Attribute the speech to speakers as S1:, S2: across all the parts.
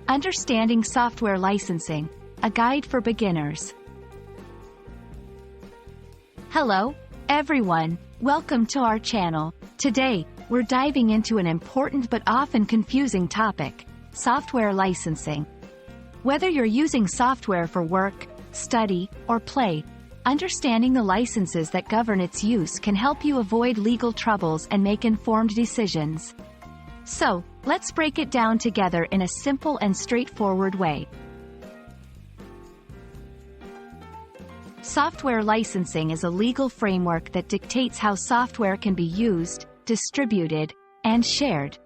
S1: Understanding Software Licensing, a guide for beginners. Hello, everyone. Welcome to our channel. Today, we're diving into an important but often confusing topic, software licensing. Whether you're using software for work, study, or play, understanding the licenses that govern its use can help you avoid legal troubles and make informed decisions. So, let's break it down together in a simple and straightforward way. Software licensing is a legal framework that dictates how software can be used, distributed, and shared.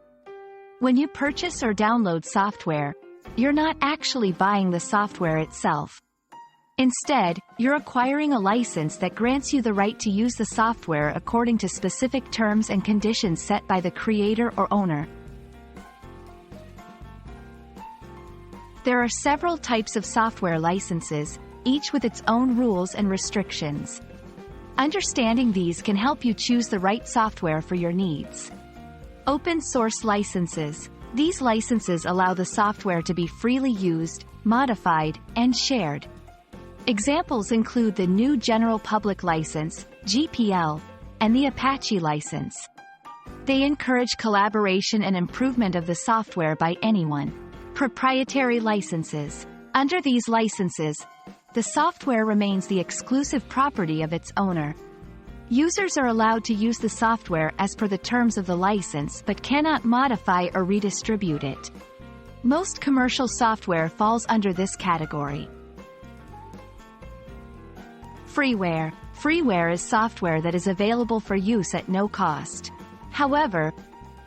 S1: When you purchase or download software, you're not actually buying the software itself. Instead, you're acquiring a license that grants you the right to use the software according to specific terms and conditions set by the creator or owner. There are several types of software licenses, each with its own rules and restrictions. Understanding these can help you choose the right software for your needs. Open source licenses. These licenses allow the software to be freely used, modified, and shared. Examples include the GNU General Public License, GPL, and the Apache license. They encourage collaboration and improvement of the software by anyone. Proprietary licenses. Under these licenses, the software remains the exclusive property of its owner. Users are allowed to use the software as per the terms of the license but cannot modify or redistribute it. Most commercial software falls under this category. Freeware. Freeware is software that is available for use at no cost. However,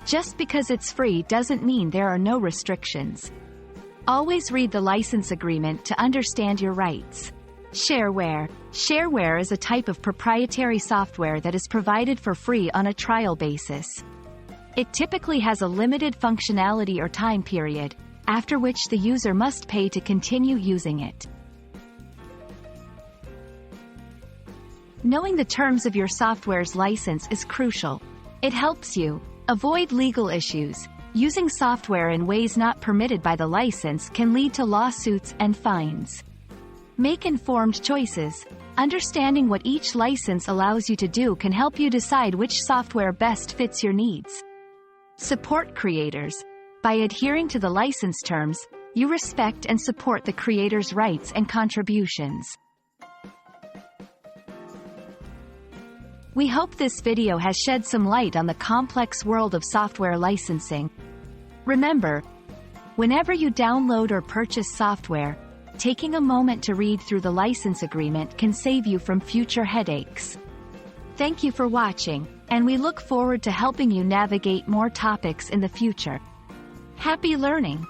S1: just because it's free doesn't mean there are no restrictions. Always read the license agreement to understand your rights. Shareware. Shareware is a type of proprietary software that is provided for free on a trial basis. It typically has a limited functionality or time period, after which the user must pay to continue using it. Knowing the terms of your software's license is crucial. It helps you avoid legal issues. Using software in ways not permitted by the license can lead to lawsuits and fines. Make informed choices. Understanding what each license allows you to do can help you decide which software best fits your needs. Support creators. By adhering to the license terms, you respect and support the creator's rights and contributions. We hope this video has shed some light on the complex world of software licensing. Remember, whenever you download or purchase software, taking a moment to read through the license agreement can save you from future headaches. Thank you for watching, and we look forward to helping you navigate more topics in the future. Happy learning!